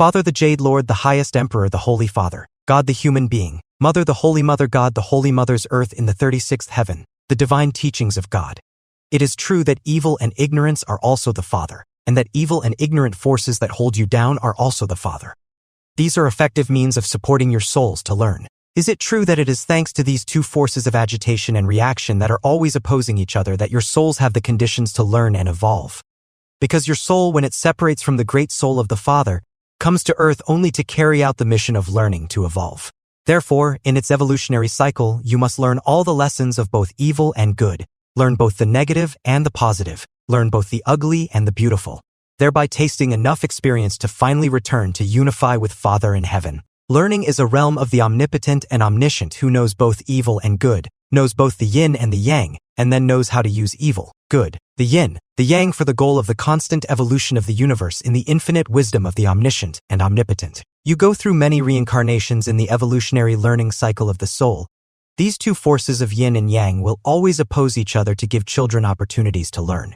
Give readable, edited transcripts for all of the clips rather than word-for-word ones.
Father the Jade Lord, the highest Emperor, the Holy Father, God the human being, Mother the Holy Mother God, the Holy Mother's earth in the 36th heaven, the divine teachings of God. It is true that evil and ignorance are also the Father, and that evil and ignorant forces that hold you down are also the Father. These are effective means of supporting your souls to learn. Is it true that it is thanks to these two forces of agitation and reaction that are always opposing each other that your souls have the conditions to learn and evolve? Because your soul, when it separates from the great soul of the Father, comes to earth only to carry out the mission of learning to evolve. Therefore, in its evolutionary cycle, you must learn all the lessons of both evil and good, learn both the negative and the positive, learn both the ugly and the beautiful, thereby tasting enough experience to finally return to unify with Father in heaven. Learning is a realm of the omnipotent and omniscient who knows both evil and good, knows both the yin and the yang, and then knows how to use evil, good, the yin, the yang for the goal of the constant evolution of the universe in the infinite wisdom of the omniscient and omnipotent. You go through many reincarnations in the evolutionary learning cycle of the soul. These two forces of yin and yang will always oppose each other to give children opportunities to learn.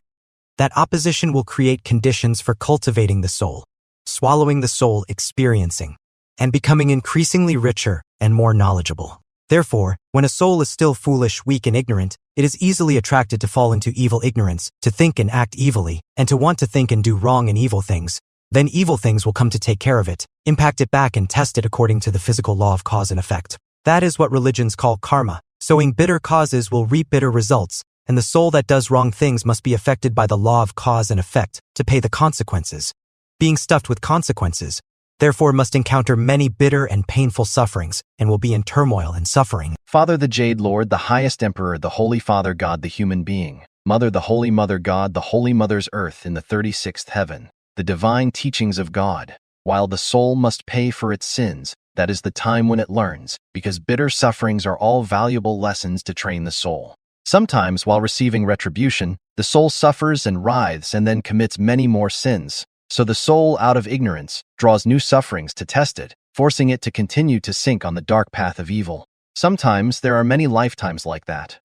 That opposition will create conditions for cultivating the soul, swallowing the soul, experiencing, and becoming increasingly richer and more knowledgeable. Therefore, when a soul is still foolish, weak, and ignorant, it is easily attracted to fall into evil ignorance, to think and act evilly, and to want to think and do wrong and evil things. Then evil things will come to take care of it, impact it back, and test it according to the physical law of cause and effect. That is what religions call karma. Sowing bitter causes will reap bitter results, and the soul that does wrong things must be affected by the law of cause and effect to pay the consequences. Being stuffed with consequences, therefore must encounter many bitter and painful sufferings, and will be in turmoil and suffering. Father the Jade Lord, the highest Emperor, the Holy Father God, the human being, Mother the Holy Mother God, the Holy Mother's earth in the 36th heaven, the divine teachings of God. While the soul must pay for its sins, that is the time when it learns, because bitter sufferings are all valuable lessons to train the soul. Sometimes, while receiving retribution, the soul suffers and writhes and then commits many more sins. So the soul, out of ignorance, draws new sufferings to test it, forcing it to continue to sink on the dark path of evil. Sometimes there are many lifetimes like that.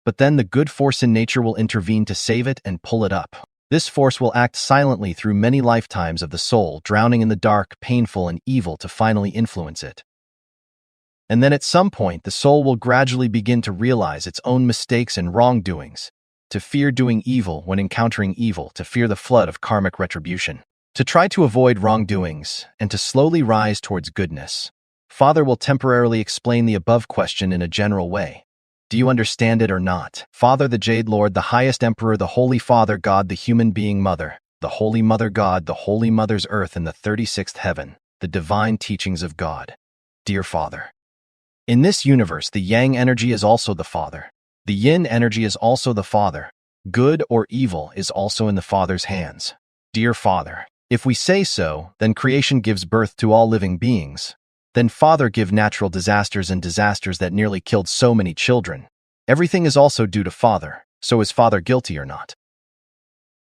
But then the good force in nature will intervene to save it and pull it up. This force will act silently through many lifetimes of the soul, drowning in the dark, painful, and evil to finally influence it. And then at some point, the soul will gradually begin to realize its own mistakes and wrongdoings, to fear doing evil when encountering evil, to fear the flood of karmic retribution, to try to avoid wrongdoings, and to slowly rise towards goodness. Father will temporarily explain the above question in a general way. Do you understand it or not? Father the Jade Lord, the highest Emperor, the Holy Father God, the human being, Mother, the Holy Mother God, the Holy Mother's earth in the 36th heaven, the divine teachings of God. Dear Father, in this universe, the Yang energy is also the Father. The Yin energy is also the Father. Good or evil is also in the Father's hands. Dear Father, if we say so, then creation gives birth to all living beings. Then Father, give natural disasters and disasters that nearly killed so many children. Everything is also due to Father. So is Father guilty or not?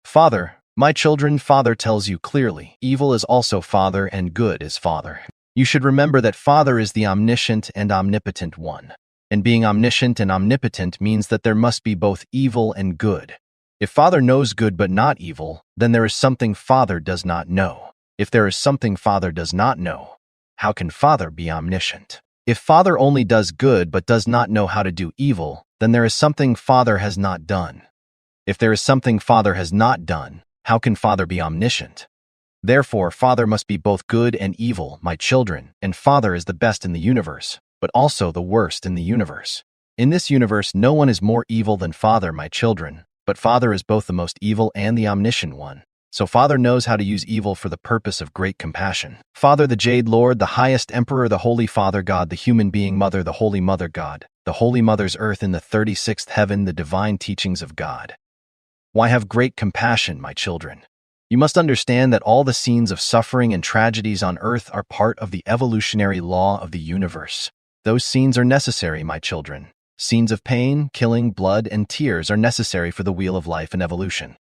Father, my children, Father tells you clearly, evil is also Father and good is Father. You should remember that Father is the omniscient and omnipotent one. And being omniscient and omnipotent means that there must be both evil and good. If Father knows good but not evil, then there is something Father does not know. If there is something Father does not know, how can Father be omniscient? If Father only does good but does not know how to do evil, then there is something Father has not done. If there is something Father has not done, how can Father be omniscient? Therefore, Father must be both good and evil, my children, and Father is the best in the universe, but also the worst in the universe. In this universe, no one is more evil than Father, my children, but Father is both the most evil and the omniscient one. So Father knows how to use evil for the purpose of great compassion. Father the Jade Lord, the highest Emperor, the Holy Father God, the human being, Mother, the Holy Mother God, the Holy Mother's earth in the 36th heaven, the divine teachings of God. Why have great compassion, my children? You must understand that all the scenes of suffering and tragedies on earth are part of the evolutionary law of the universe. Those scenes are necessary, my children. Scenes of pain, killing, blood, and tears are necessary for the wheel of life and evolution.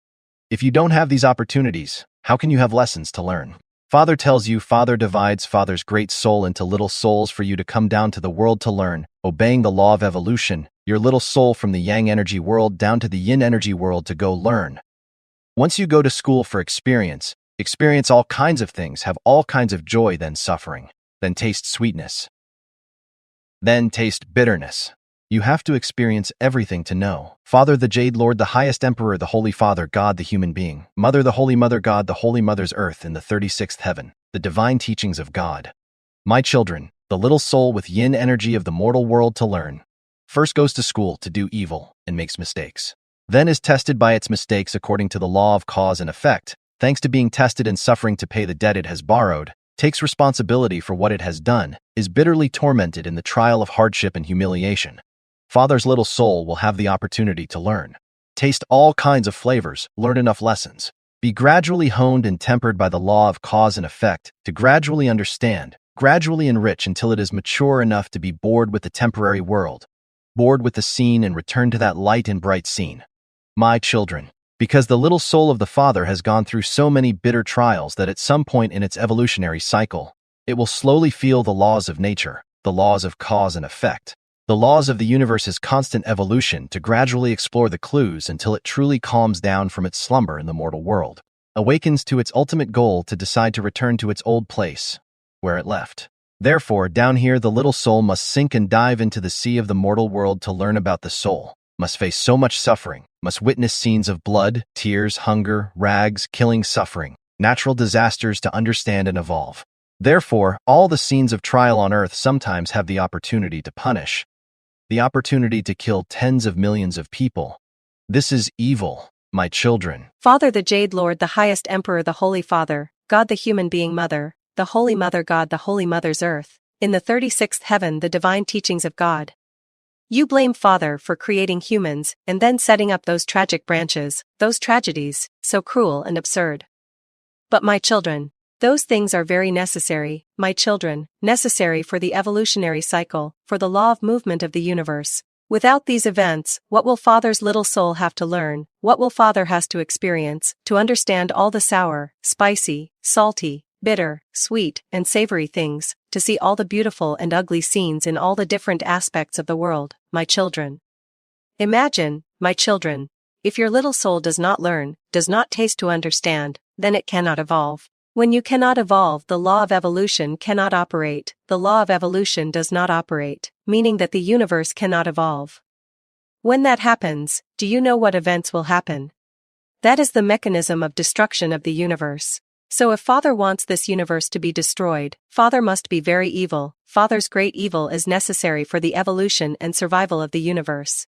If you don't have these opportunities, how can you have lessons to learn? Father tells you, Father divides Father's great soul into little souls for you to come down to the world to learn, obeying the law of evolution, your little soul from the Yang energy world down to the Yin energy world to go learn. Once you go to school for experience, experience all kinds of things, have all kinds of joy, then suffering, then taste sweetness, then taste bitterness. You have to experience everything to know. Father the Jade Lord, the highest Emperor, the Holy Father, God the human being, Mother the Holy Mother God, the Holy Mother's earth in the 36th heaven, the divine teachings of God. My children, the little soul with yin energy of the mortal world to learn, first goes to school to do evil and makes mistakes. Then is tested by its mistakes according to the law of cause and effect. Thanks to being tested and suffering to pay the debt it has borrowed, takes responsibility for what it has done, is bitterly tormented in the trial of hardship and humiliation. Father's little soul will have the opportunity to learn. Taste all kinds of flavors, learn enough lessons. Be gradually honed and tempered by the law of cause and effect to gradually understand, gradually enrich until it is mature enough to be bored with the temporary world, bored with the scene and return to that light and bright scene. My children, because the little soul of the Father has gone through so many bitter trials that at some point in its evolutionary cycle, it will slowly feel the laws of nature, the laws of cause and effect, the laws of the universe's constant evolution to gradually explore the clues until it truly calms down from its slumber in the mortal world, awakens to its ultimate goal to decide to return to its old place, where it left. Therefore, down here the little soul must sink and dive into the sea of the mortal world to learn about the soul, must face so much suffering, must witness scenes of blood, tears, hunger, rags, killing, suffering, natural disasters to understand and evolve. Therefore, all the scenes of trial on earth sometimes have the opportunity to punish, the opportunity to kill tens of millions of people. This is evil, my children. Father the Jade Lord, the highest Emperor, the Holy Father, God the human being Mother, the Holy Mother God, the Holy Mother's earth, in the 36th heaven, the divine teachings of God. You blame Father for creating humans and then setting up those tragic branches, those tragedies, so cruel and absurd. But my children, those things are very necessary, my children, necessary for the evolutionary cycle, for the law of movement of the universe. Without these events, what will Father's little soul have to learn, what will Father has to experience, to understand all the sour, spicy, salty, bitter, sweet, and savory things, to see all the beautiful and ugly scenes in all the different aspects of the world, my children? Imagine, my children, if your little soul does not learn, does not taste to understand, then it cannot evolve. When you cannot evolve, the law of evolution cannot operate, the law of evolution does not operate, meaning that the universe cannot evolve. When that happens, do you know what events will happen? That is the mechanism of destruction of the universe. So if Father wants this universe to be destroyed, Father must be very evil. Father's great evil is necessary for the evolution and survival of the universe.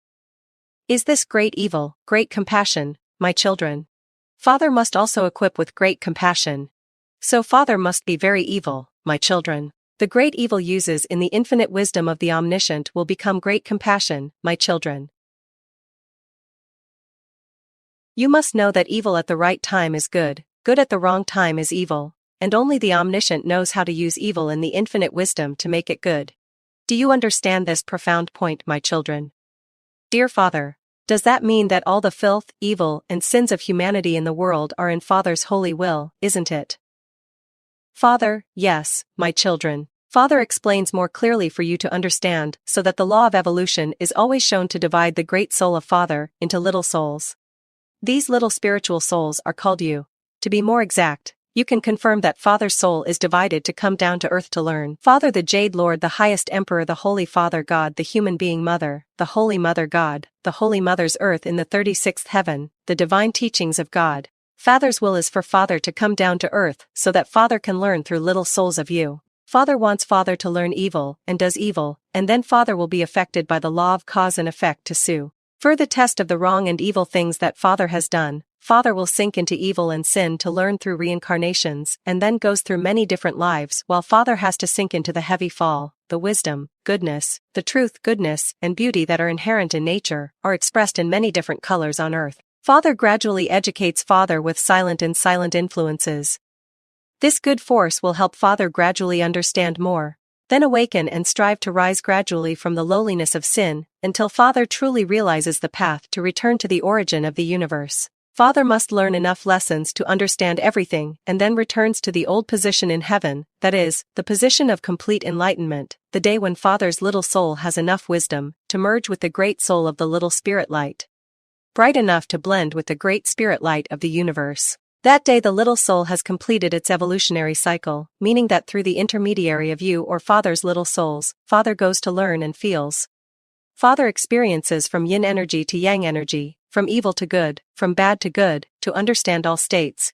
Is this great evil, great compassion, my children? Father must also equip with great compassion. So Father must be very evil, my children. The great evil uses in the infinite wisdom of the Omniscient will become great compassion, my children. You must know that evil at the right time is good, good at the wrong time is evil, and only the Omniscient knows how to use evil in the infinite wisdom to make it good. Do you understand this profound point, my children? Dear Father, does that mean that all the filth, evil, and sins of humanity in the world are in Father's holy will, isn't it? Father, yes, my children. Father explains more clearly for you to understand, so that the law of evolution is always shown to divide the great soul of Father into little souls. These little spiritual souls are called you. To be more exact, you can confirm that Father's soul is divided to come down to earth to learn. Father the Jade Lord, the highest Emperor, the Holy Father God, the human being Mother, the Holy Mother God, the Holy Mother's earth in the 36th heaven, the divine teachings of God. Father's will is for Father to come down to earth so that Father can learn through little souls of you. Father wants Father to learn evil and does evil, and then Father will be affected by the law of cause and effect to sue. For the test of the wrong and evil things that Father has done, Father will sink into evil and sin to learn through reincarnations and then goes through many different lives while Father has to sink into the heavy fall. The wisdom, goodness, the truth, goodness, and beauty that are inherent in nature are expressed in many different colors on earth. Father gradually educates Father with silent and silent influences. This good force will help Father gradually understand more, then awaken and strive to rise gradually from the lowliness of sin, until Father truly realizes the path to return to the origin of the universe. Father must learn enough lessons to understand everything and then returns to the old position in heaven, that is, the position of complete enlightenment, the day when Father's little soul has enough wisdom to merge with the great soul of the little spirit light, bright enough to blend with the great spirit light of the universe. That day the little soul has completed its evolutionary cycle, meaning that through the intermediary of you or Father's little souls, Father goes to learn and feels. Father experiences from yin energy to yang energy, from evil to good, from bad to good, to understand all states.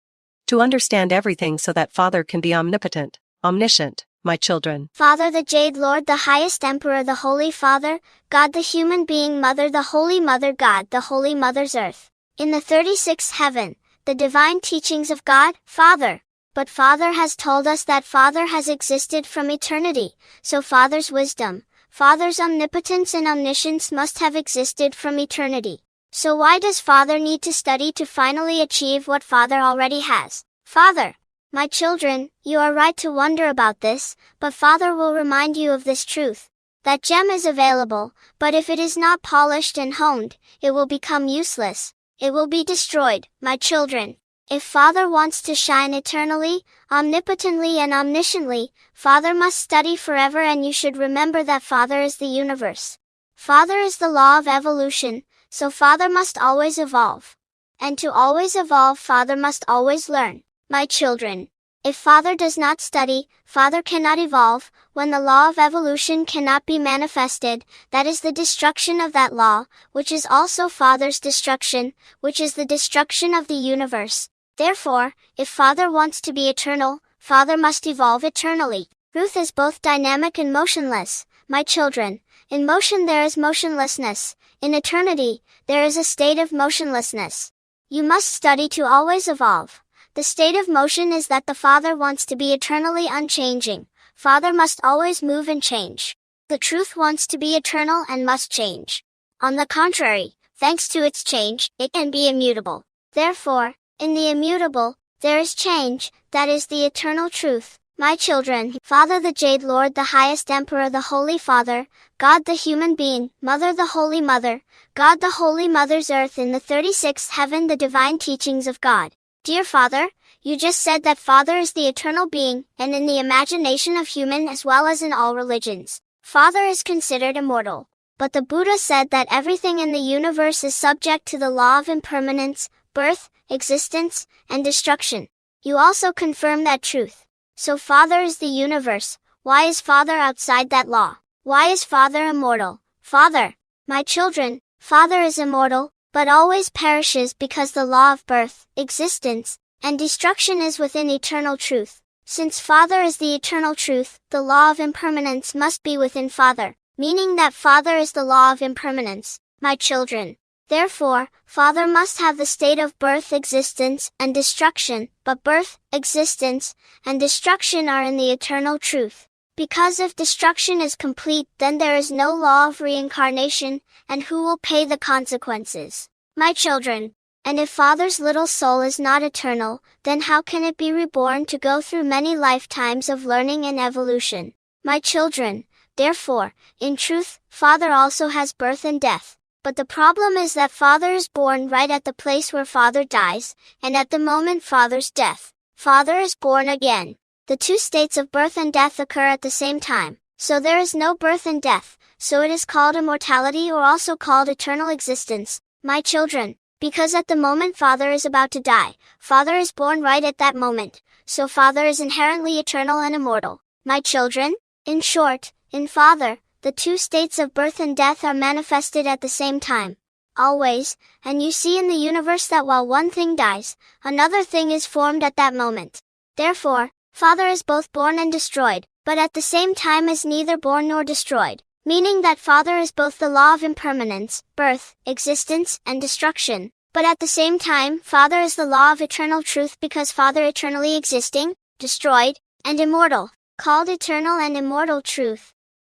To understand everything so that Father can be omnipotent, omniscient, my children. Father the Jade Lord, the highest Emperor, the Holy Father, God the human being, Mother the Holy Mother, God the Holy Mother's earth. In the 36th heaven, the divine teachings of God, Father. But Father has told us that Father has existed from eternity, so Father's wisdom, Father's omnipotence and omniscience must have existed from eternity. So why does Father need to study to finally achieve what Father already has? Father, my children, you are right to wonder about this, but Father will remind you of this truth. That gem is available, but if it is not polished and honed, it will become useless. It will be destroyed, my children. If Father wants to shine eternally, omnipotently and omnisciently, Father must study forever, and you should remember that Father is the universe. Father is the law of evolution, so Father must always evolve. And to always evolve, Father must always learn. My children, if Father does not study, Father cannot evolve. When the law of evolution cannot be manifested, that is the destruction of that law, which is also Father's destruction, which is the destruction of the universe. Therefore, if Father wants to be eternal, Father must evolve eternally. Truth is both dynamic and motionless, my children. In motion there is motionlessness. In eternity, there is a state of motionlessness. You must study to always evolve. The state of motion is that the Father wants to be eternally unchanging. Father must always move and change. The truth wants to be eternal and must change. On the contrary, thanks to its change, it can be immutable. Therefore, in the immutable, there is change, that is the eternal truth. My children, Father the Jade Lord, the highest Emperor, the Holy Father, God the human being, Mother the Holy Mother, God the Holy Mother's earth, in the 36th heaven, the divine teachings of God. Dear Father, you just said that Father is the eternal being, and in the imagination of human as well as in all religions, Father is considered immortal. But the Buddha said that everything in the universe is subject to the law of impermanence, birth, existence, and destruction. You also confirm that truth. So Father is the universe. Why is Father outside that law? Why is Father immortal? Father, my children, Father is immortal, but always perishes because the law of birth, existence, and destruction is within eternal truth. Since Father is the eternal truth, the law of impermanence must be within Father, meaning that Father is the law of impermanence, my children. Therefore, Father must have the state of birth, existence, and destruction, but birth, existence, and destruction are in the eternal truth. Because if destruction is complete, then there is no law of reincarnation, and who will pay the consequences? My children. And if Father's little soul is not eternal, then how can it be reborn to go through many lifetimes of learning and evolution? My children. Therefore, in truth, Father also has birth and death. But the problem is that Father is born right at the place where Father dies, and at the moment Father's death, Father is born again. The two states of birth and death occur at the same time, so there is no birth and death, so it is called immortality, or also called eternal existence, my children, because at the moment Father is about to die, Father is born right at that moment, so Father is inherently eternal and immortal, my children. In short, in Father, the two states of birth and death are manifested at the same time, always, and you see in the universe that while one thing dies, another thing is formed at that moment. Therefore, Father is both born and destroyed, but at the same time is neither born nor destroyed, meaning that Father is both the law of impermanence, birth, existence, and destruction, but at the same time Father is the law of eternal truth, because Father eternally existing, destroyed, and immortal, called eternal and immortal truth.